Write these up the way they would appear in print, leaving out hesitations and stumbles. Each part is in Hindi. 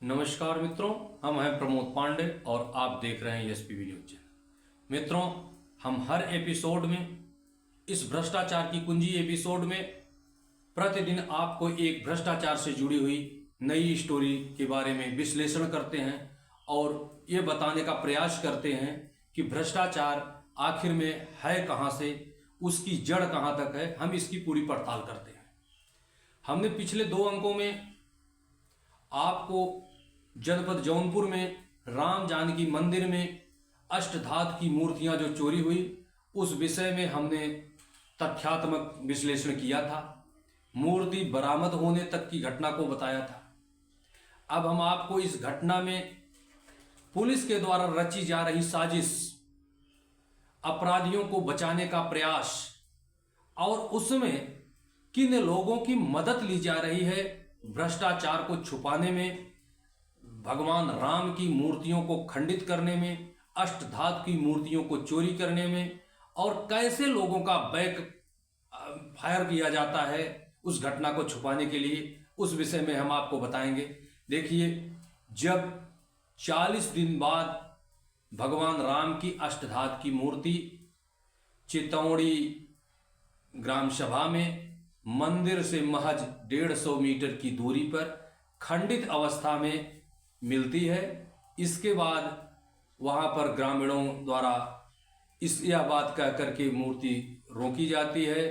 नमस्कार मित्रों, हम हैं प्रमोद पांडे और आप देख रहे हैं एसपी वीडियो चैनल। मित्रों, हम हर एपिसोड में, इस भ्रष्टाचार की कुंजी एपिसोड में, प्रतिदिन आपको एक भ्रष्टाचार से जुड़ी हुई नई स्टोरी के बारे में विश्लेषण करते हैं और ये बताने का प्रयास करते हैं कि भ्रष्टाचार आखिर में है कहाँ से, उसकी जड़ कहाँ तक है। हम इसकी पूरी पड़ताल करते हैं। हमने पिछले 2 अंकों में आपको जनपद जौनपुर में राम जानकी मंदिर में अष्टधातु की मूर्तियां जो चोरी हुई, उस विषय में हमने तथ्यात्मक विश्लेषण किया था। मूर्ति बरामद होने तक की घटना को बताया था। अब हम आपको इस घटना में पुलिस के द्वारा रची जा रही साजिश, अपराधियों को बचाने का प्रयास और उसमें किन लोगों की मदद ली जा रही है भ्रष्टाचार को छुपाने में, भगवान राम की मूर्तियों को खंडित करने में, अष्टधातु की मूर्तियों को चोरी करने में, और कैसे लोगों का बैक फायर किया जाता है उस घटना को छुपाने के लिए, उस विषय में हम आपको बताएंगे। देखिए, जब 40 दिन बाद भगवान राम की अष्टधातु की मूर्ति चितौड़ी ग्राम सभा में मंदिर से महज 150 मीटर की दूरी पर खंडित अवस्था में मिलती है, इसके बाद वहां पर ग्रामीणों द्वारा यह बात कह करके मूर्ति रोकी जाती है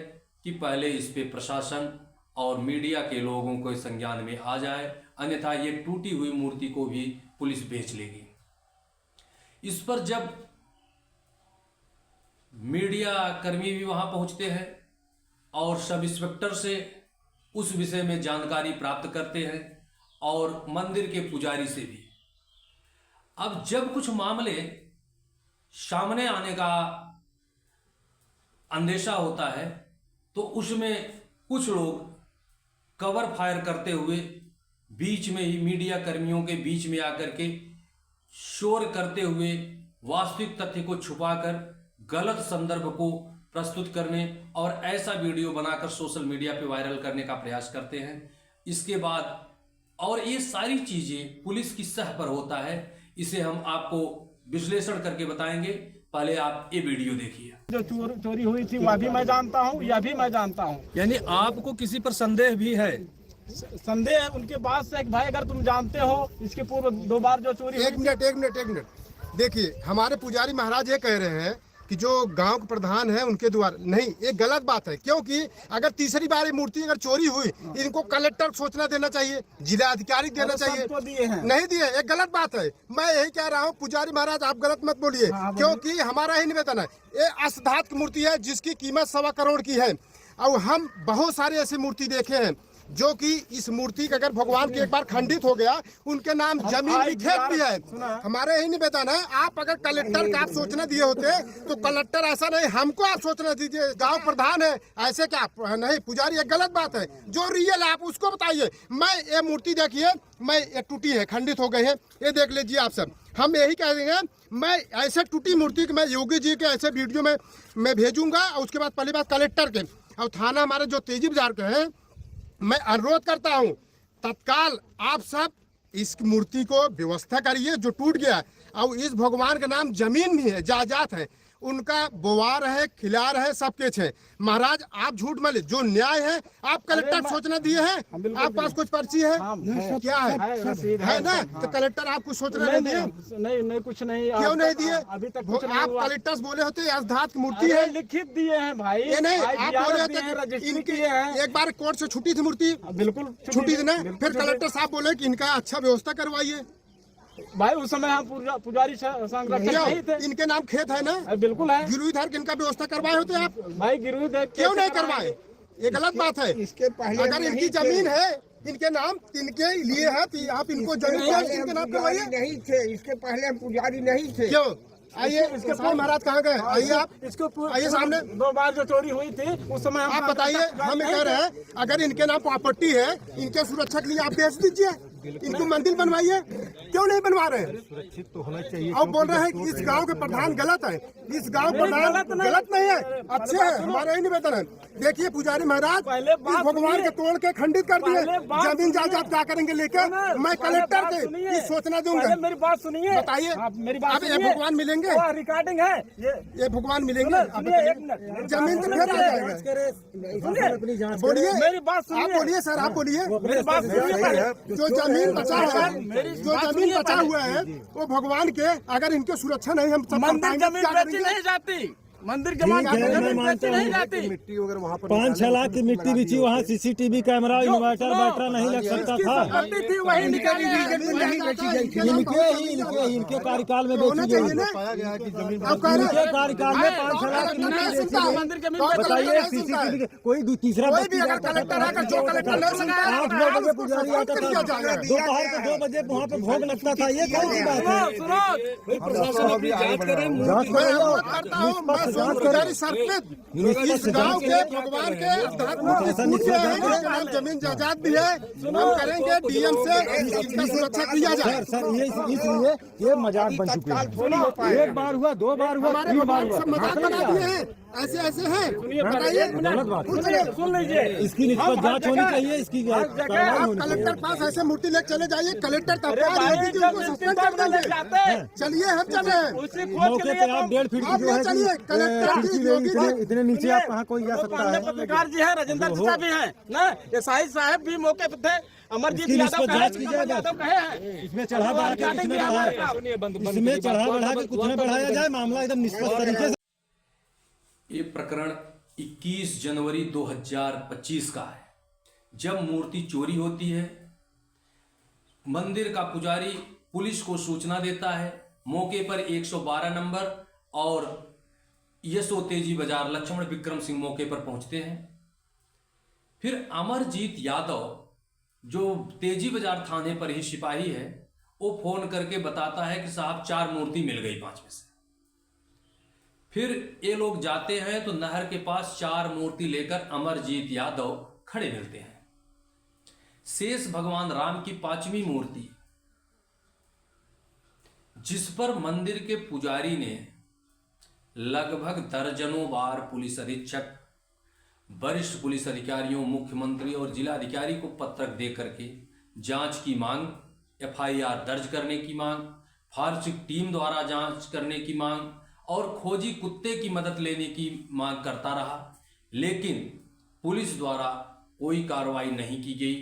कि पहले इस पे प्रशासन और मीडिया के लोगों को संज्ञान में आ जाए, अन्यथा ये टूटी हुई मूर्ति को भी पुलिस बेच लेगी। इस पर जब मीडिया कर्मी भी वहां पहुंचते हैं और सब इंस्पेक्टर से उस विषय में जानकारी प्राप्त करते हैं और मंदिर के पुजारी से भी। अब जब कुछ मामले सामने आने का अंदेशा होता है तो उसमें कुछ लोग कवर फायर करते हुए बीच में ही मीडिया कर्मियों के बीच में आकर के शोर करते हुए वास्तविक तथ्य को छुपाकर गलत संदर्भ को प्रस्तुत करने और ऐसा वीडियो बनाकर सोशल मीडिया पे वायरल करने का प्रयास करते हैं। इसके बाद और ये सारी चीजें पुलिस की सह पर होता है, इसे हम आपको विश्लेषण करके बताएंगे। पहले आप ये वीडियो देखिए। जो चोरी हुई थी वह भी मैं जानता हूँ, यह भी मैं जानता हूँ। यानी आपको किसी पर संदेह भी है? संदेह है उनके बाद से। भाई, अगर तुम जानते हो इसके पूर्व 2 बार जो चोरी। एक मिनट देखिए, हमारे पुजारी महाराज ये कह रहे हैं कि जो गांव के प्रधान है उनके द्वारा नहीं, ये गलत बात है। क्योंकि अगर तीसरी बार ये मूर्ति अगर चोरी हुई, इनको कलेक्टर सोचना देना चाहिए, जिला अधिकारी देना चाहिए। दिए हैं। नहीं दिए, ये गलत बात है। मैं यही कह रहा हूँ पुजारी महाराज, आप गलत मत बोलिए। क्योंकि हमारा ही निवेदन है, ये अष्टधातु की मूर्ति है जिसकी कीमत 1.25 करोड़ की है। और हम बहुत सारे ऐसी मूर्ति देखे हैं जो कि इस मूर्ति का अगर भगवान के एक बार खंडित हो गया, उनके नाम जमीन भी खेत भी है। हमारे ही निवेदन है, आप अगर कलेक्टर का आप सूचना दिए होते तो कलेक्टर ऐसा नहीं, हमको आप सूचना दीजिए। गांव प्रधान है, ऐसे क्या नहीं पुजारी, ये गलत बात है। जो रियल है आप उसको बताइए। मैं ये मूर्ति देखिए, मैं ये टूटी है, खंडित हो गई है, ये देख लीजिए आप सब। हम यही कह देंगे, मैं ऐसे टूटी मूर्ति के मैं योगी जी के ऐसे वीडियो में मैं भेजूंगा। और उसके बाद पहली बात कलेक्टर के और थाना हमारे जो तेजी बाजार के हैं, मैं अनुरोध करता हूं तत्काल आप सब इस मूर्ति को व्यवस्था करिए जो टूट गया। और इस भगवान का नाम जमीन भी है, जायदाद है, उनका बोवार है, खिलार है, सबके छे। महाराज आप झूठ मत, जो न्याय है आप कलेक्टर सूचना दिए हैं। आपके पास कुछ पर्ची है? क्या है ना? तो कलेक्टर आप कुछ सूचना नहीं दिए? नहीं कुछ नहीं। क्यों नहीं दिए? अभी तक आप कलेक्टर बोले होते अष्टधातु की मूर्ति है, लिखित दिए हैं भाई। ये नहीं, आप बोले होते इनकी एक बार कोर्ट से छुट्टी थी मूर्ति, बिल्कुल छुट्टी थी ना, फिर कलेक्टर साहब बोले कि इनका अच्छा व्यवस्था करवाइए। भाई उस समय हम पुजारी संरक्षक नहीं थे। इनके नाम खेत है ना? बिल्कुल है। गिरवी धर के इनका व्यवस्था करवाए होते आप? भाई गिरवी धर क्यों नहीं करवाए? ये गलत बात है। इसके पहले अगर इनकी जमीन है, इनके नाम इनके लिए है तो आप इनको जमीन इनके नाम करवाइए। नहीं थे, इसके पहले हम पुजारी नहीं थे। क्यों? आइए, इसके पूर्व महाराज कहाँ गए? आइए आप, इसको आइए सामने। 2 बार जो चोरी हुई थी उस समय आप बताइए। हम कह रहे हैं अगर इनके नाम प्रॉपर्टी है, इनके सुरक्षा के लिए आप बेच दीजिए। इनको मंदिर बनवाइए, क्यों नहीं बनवा रहे हैं? सुरक्षित तो होना चाहिए। और बोल रहे हैं कि इस गांव के प्रधान गलत है। इस गांव प्रधान गलत नहीं है, अच्छे हैं, हमारे ही निवेदन है। देखिए पुजारी महाराज इस भगवान के तोड़ के खंडित कर दिए। जमीन जायदाद क्या करेंगे लेके? मैं कलेक्टर के सोचना दूंगा। मेरी बात सुनिए, बताइए, मेरी बात अब ये भगवान मिलेंगे? रिकॉर्डिंग है ये भगवान मिलेंगे? जमीन तो फिर आ जाएगा। बोलिए, मेरी बात सुनिए। आप बोलिए सर, आप बोलिए। मेरी बात सुनिए। जो जमीन बचा हुआ है, जो जमीन बचा हुआ है वो भगवान के, अगर इनके सुरक्षा नहीं हम मंदिर जमीन बेची नहीं जाती, मंदिर के जमीन बेची नहीं जाती। मिट्टी वगैरह वहाँ पर 5-6 लाख की मिट्टी बिछी, वहाँ सीसीटीवी कैमरा इन्वर्टर बैटरा नहीं लग सकता था। थी वही निकाली इनके कार्यकाल में बेची गई। इनके कार्यकाल में 5-6 लाख की मिट्टी बेची गई। मंदिर के बताइए सीसीटीवी कोई तीसरा व्यक्ति कलेक्टर आकर जो कलेक्टर नहीं सुनता 8 बजे पुजारी आता था, दोपहर को 2 बजे वहाँ पे भोग लगता था। ये कौन सी बात है? इस गांव के भगवान के नाम जमीन जायदाद भी है, हम करेंगे डीएम से इसका सुरक्षा किया जाए। सर ये इसलिए ये मजाक बन चुके हैं। 1 बार हुआ, 2 बार हुआ, 3 बार हुआ, मजाक बना दिए हैं। ऐसे हैं, बताइए, गलत बात सुन लीजिए। इसकी निष्पक्ष जांच होनी चाहिए, इसकी कार्रवाई होनी चाहिए। कलेक्टर पास ऐसे मूर्ति लेकर चले जाइए, कलेक्टर सस्पेंड कर देंगे। चलिए हम चल रहे हैं। मौके पे आप 1.5 फीट की जो है चलिए, कलेक्टर की इतने नीचे आप कहाँ कोई जा सकता है? पत्रकार जी है, राजेंद्र चाचा भी है ना, एसआई साहब भी मौके पे थे, अमरजीत यादव जांच की जाए। कहे हैं इसमें चढ़ा बढ़ा के कुछ न बढ़ाया, इसमें चढ़ा बढ़ा के कुछ न बढ़ाया जाए, मामला एकदम निष्पक्ष तरीके से। ये प्रकरण 21 जनवरी 2025 का है, जब मूर्ति चोरी होती है। मंदिर का पुजारी पुलिस को सूचना देता है, मौके पर 112 नंबर और यशो तेजी बाजार लक्ष्मण विक्रम सिंह मौके पर पहुंचते हैं। फिर अमरजीत यादव जो तेजी बाजार थाने पर ही सिपाही है, वो फोन करके बताता है कि साहब 4 मूर्ति मिल गई 5 में से। फिर ये लोग जाते हैं तो नहर के पास 4 मूर्ति लेकर अमरजीत यादव खड़े मिलते हैं। शेष भगवान राम की 5वीं मूर्ति, जिस पर मंदिर के पुजारी ने लगभग दर्जनों बार पुलिस अधीक्षक, वरिष्ठ पुलिस अधिकारियों, मुख्यमंत्री और जिलाधिकारी को पत्र दे करके जांच की मांग, एफआईआर दर्ज करने की मांग, फॉरेंसिक टीम द्वारा जांच करने की मांग और खोजी कुत्ते की मदद लेने की मांग करता रहा, लेकिन पुलिस द्वारा कोई कार्रवाई नहीं की गई।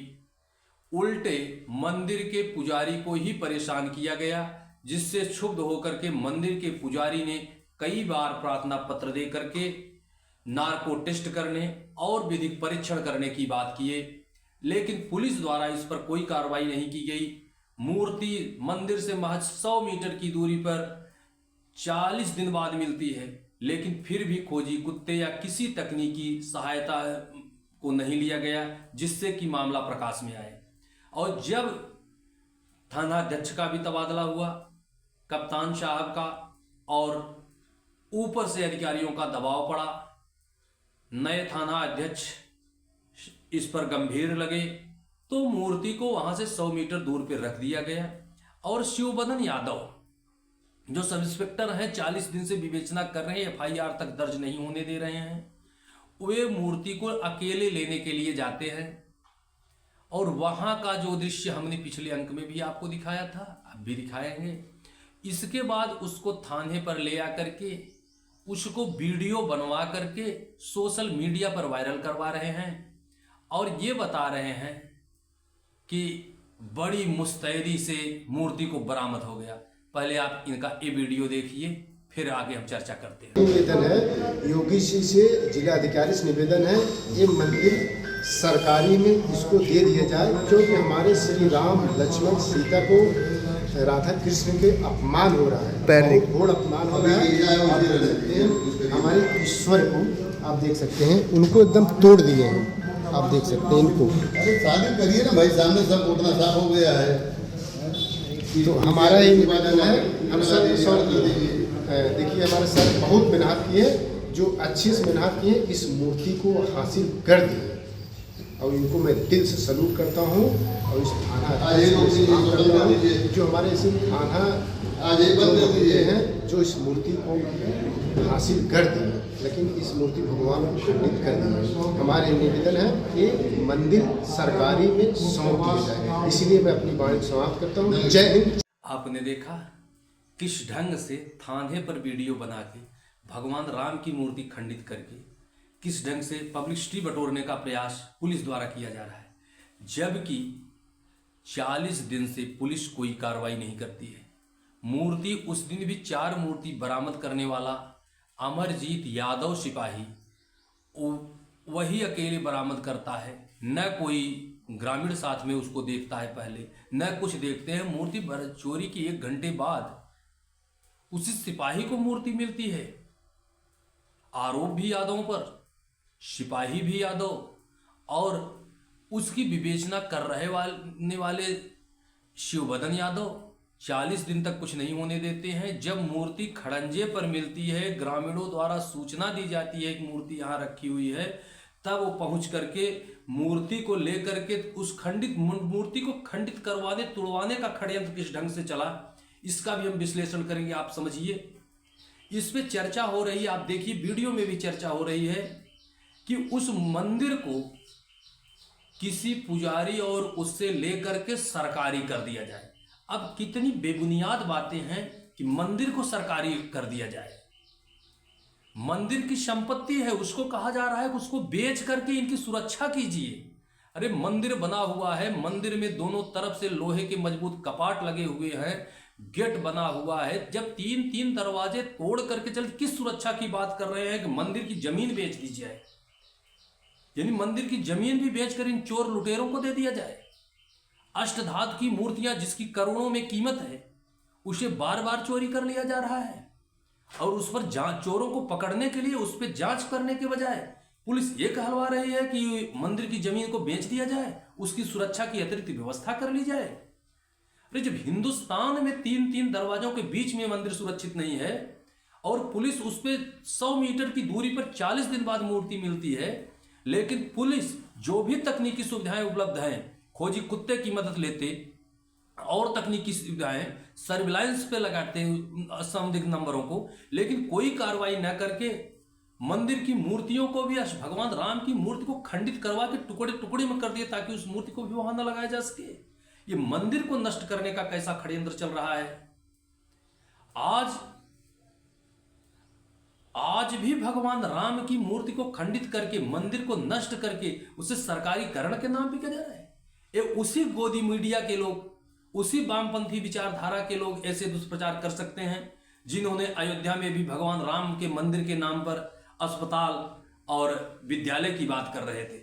उल्टे मंदिर के पुजारी को ही परेशान किया गया, जिससे क्षुब्ध होकर के मंदिर के पुजारी ने कई बार प्रार्थना पत्र दे करके नार्को टेस्ट करने और विधिक परीक्षण करने की बात किए, लेकिन पुलिस द्वारा इस पर कोई कार्रवाई नहीं की गई। मूर्ति मंदिर से महज 100 मीटर की दूरी पर 40 दिन बाद मिलती है, लेकिन फिर भी खोजी कुत्ते या किसी तकनीकी सहायता को नहीं लिया गया, जिससे कि मामला प्रकाश में आए। और जब थानाध्यक्ष का भी तबादला हुआ, कप्तान साहब का, और ऊपर से अधिकारियों का दबाव पड़ा, नए थाना अध्यक्ष इस पर गंभीर लगे, तो मूर्ति को वहां से 100 मीटर दूर पर रख दिया गया। और शिवबदन यादव जो सब इंस्पेक्टर हैं, 40 दिन से विवेचना कर रहे हैं, एफआईआर तक दर्ज नहीं होने दे रहे हैं। वे मूर्ति को अकेले लेने के लिए जाते हैं और वहां का जो दृश्य हमने पिछले अंक में भी आपको दिखाया था, अब भी दिखाएंगे। इसके बाद उसको थाने पर ले आकर के उसको वीडियो बनवा करके सोशल मीडिया पर वायरल करवा रहे हैं और ये बता रहे हैं कि बड़ी मुस्तैदी से मूर्ति को बरामद हो गया। पहले आप इनका ये वीडियो देखिए, फिर आगे हम चर्चा करते हैं। निवेदन है योगी जी से, जिलाधिकारी से निवेदन है, ये मंदिर सरकारी में इसको दे दिया जाए, क्योंकि हमारे श्री राम लक्ष्मण सीता को राधा कृष्ण के अपमान हो रहा है, बहुत घोर अपमान हो रहा है। आप देख सकते हैं हमारे ईश्वर को, आप देख सकते हैं उनको एकदम तोड़ दिए हैं, आप देख सकते हैं इनको। अरे शादी करिए ना भाई, सामने सब उतना साफ हो गया है। तो हमारा ये निवेदन है, हम सब देखिए हमारे सर बहुत मेहनत किए, जो अच्छी से मेहनत किए, इस मूर्ति को हासिल कर दिए और इनको मैं दिल से सलूट करता हूँ। और इस थाना आज एक से काम बंद करता कर हूँ दीजिए। जो हमारे इस थाना आज एक बंद कर दीजिए। हैं जो इस मूर्ति को हासिल कर दी, लेकिन इस मूर्ति भगवान को खंडित कर दी। हमारे निवेदन है कि मंदिर सरकारी में सौंप दिया जाए। इसलिए मैं अपनी बाणी समाप्त करता हूँ। जय हिंद। आपने देखा किस ढंग से थाने पर वीडियो बना के भगवान राम की मूर्ति खंडित करके किस ढंग से पब्लिसिटी बटोरने का प्रयास पुलिस द्वारा किया जा रहा है, जबकि 40 दिन से पुलिस कोई कार्रवाई नहीं करती है। मूर्ति उस दिन भी 4 मूर्ति बरामद करने वाला अमरजीत यादव सिपाही वही अकेले बरामद करता है, न कोई ग्रामीण साथ में उसको देखता है पहले, न कुछ देखते हैं। मूर्ति चोरी की 1 घंटे बाद उसी सिपाही को मूर्ति मिलती है। आरोप भी यादवों पर, सिपाही भी यादव, और उसकी विवेचना कर रहे वाले शिवबदन यादव 40 दिन तक कुछ नहीं होने देते हैं। जब मूर्ति खड़ंजे पर मिलती है, ग्रामीणों द्वारा सूचना दी जाती है कि मूर्ति यहाँ रखी हुई है, तब वो पहुंच करके मूर्ति को लेकर के उस खंडित मूर्ति को खंडित करवाने तुड़वाने का षड्यंत्र किस ढंग से चला, इसका भी हम विश्लेषण करेंगे। आप समझिए, इस पे चर्चा हो रही है। आप देखिए वीडियो में भी चर्चा हो रही है कि उस मंदिर को किसी पुजारी और उससे लेकर के सरकारी कर दिया जाए। अब कितनी बेबुनियाद बातें हैं कि मंदिर को सरकारी कर दिया जाए। मंदिर की संपत्ति है, उसको कहा जा रहा है कि उसको बेच करके इनकी सुरक्षा कीजिए। अरे मंदिर बना हुआ है, मंदिर में दोनों तरफ से लोहे के मजबूत कपाट लगे हुए हैं, गेट बना हुआ है। जब 3-3 दरवाजे तोड़ करके चल किस सुरक्षा की बात कर रहे हैं कि मंदिर की जमीन बेच दी जाए, यानी मंदिर की जमीन भी बेचकर इन चोर लुटेरों को दे दिया जाए। अष्टधातु की मूर्तियां जिसकी करोड़ों में कीमत है, उसे बार बार चोरी कर लिया जा रहा है, और उस पर जांच, चोरों को पकड़ने के लिए उस पर जांच करने के बजाय पुलिस ये कहलवा रही है कि मंदिर की जमीन को बेच दिया जाए, उसकी सुरक्षा की अतिरिक्त व्यवस्था कर ली जाए। अरे जब हिंदुस्तान में 3-3 दरवाजों के बीच में मंदिर सुरक्षित नहीं है और पुलिस उस पर 100 मीटर की दूरी पर 40 दिन बाद मूर्ति मिलती है, लेकिन पुलिस जो भी तकनीकी सुविधाएं उपलब्ध हैं, खोजी कुत्ते की मदद लेते और तकनीकी सुविधाएं सर्विलांस पे लगाते हैं संदिग्ध नंबरों को, लेकिन कोई कार्रवाई न करके मंदिर की मूर्तियों को भी, भगवान राम की मूर्ति को खंडित करवा के टुकड़े टुकड़े में कर दिए ताकि उस मूर्ति को भी वहां न लगाया जा सके। ये मंदिर को नष्ट करने का कैसा षड्यंत्र चल रहा है। आज भी भगवान राम की मूर्ति को खंडित करके, मंदिर को नष्ट करके उसे सरकारीकरण के नाम पे किया जा रहा है। ये उसी गोदी मीडिया के लोग, उसी वामपंथी विचारधारा के लोग ऐसे दुष्प्रचार कर सकते हैं जिन्होंने अयोध्या में भी भगवान राम के मंदिर के नाम पर अस्पताल और विद्यालय की बात कर रहे थे।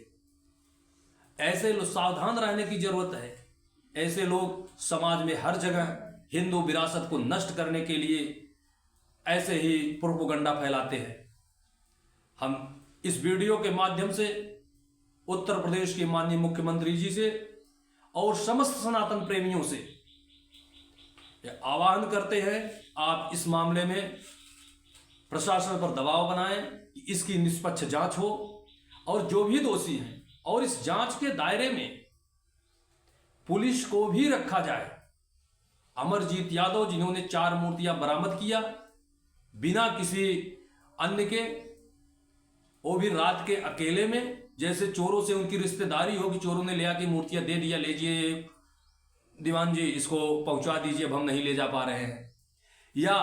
ऐसे लोग सावधान रहने की जरूरत है। ऐसे लोग समाज में हर जगह हिंदू विरासत को नष्ट करने के लिए ऐसे ही प्रोपेगेंडा फैलाते हैं। हम इस वीडियो के माध्यम से उत्तर प्रदेश के माननीय मुख्यमंत्री जी से और समस्त सनातन प्रेमियों से आह्वान करते हैं, आप इस मामले में प्रशासन पर दबाव बनाएं कि इसकी निष्पक्ष जांच हो और जो भी दोषी हैं, और इस जांच के दायरे में पुलिस को भी रखा जाए। अमरजीत यादव जिन्होंने 4 मूर्तियां बरामद किया बिना किसी अन्य के, वो भी रात के अकेले में, जैसे चोरों से उनकी रिश्तेदारी हो कि चोरों ने ले आके मूर्तियां दे दिया, लीजिए दीवान जी इसको पहुंचा दीजिए, अब हम नहीं ले जा पा रहे हैं, या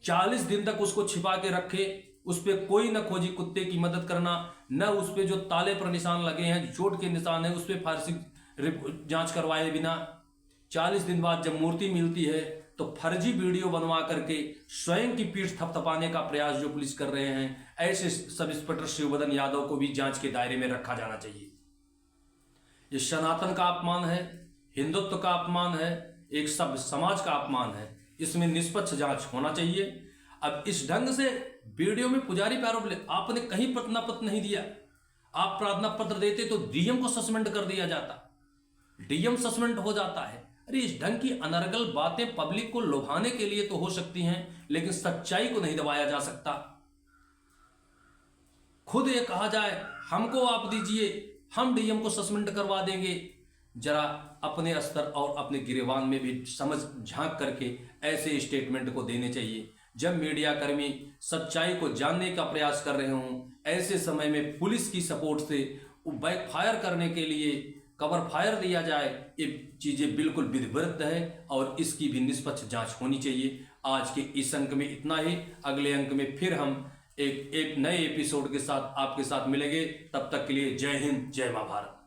40 दिन तक उसको छिपा के रखे, उस पर कोई न खोजी कुत्ते की मदद करना, न उस पर जो ताले पर निशान लगे हैं, चोट के निशान है, उस पर फारेंसिक जांच करवाए बिना 40 दिन बाद जब मूर्ति मिलती है तो फर्जी वीडियो बनवा करके स्वयं की पीठ थपथपाने का प्रयास जो पुलिस कर रहे हैं, ऐसे सब इंस्पेक्टर शिवबदन यादव को भी जांच के दायरे में रखा जाना चाहिए। ये सनातन का अपमान है, हिंदुत्व का अपमान है, एक सभ्य समाज का अपमान है। इसमें निष्पक्ष जांच होना चाहिए। अब इस ढंग से वीडियो में पुजारी पे आरोप ले, आपने कहीं प्रार्थना पत्र नहीं दिया, आप प्रार्थना पत्र देते तो डीएम को सस्पेंड कर दिया जाता, डीएम सस्पेंड हो जाता है। अरे इस ढंग की अनर्गल बातें पब्लिक को लुभाने के लिए तो हो सकती हैं, लेकिन सच्चाई को नहीं दबाया जा सकता। खुद ये कहा जाए हमको आप दीजिए, हम डीएम को सस्पेंड करवा देंगे। जरा अपने स्तर और अपने गिरेबान में भी समझ झांक करके ऐसे स्टेटमेंट को देने चाहिए। जब मीडिया कर्मी सच्चाई को जानने का प्रयास कर रहे हों, ऐसे समय में पुलिस की सपोर्ट से बैकफायर करने के लिए कवर फायर दिया जाए, ये चीजें बिल्कुल विधिविरुद्ध है और इसकी भी निष्पक्ष जांच होनी चाहिए। आज के इस अंक में इतना ही। अगले अंक में फिर हम एक नए एपिसोड के साथ आपके साथ मिलेंगे। तब तक के लिए जय हिंद, जय मां भारत।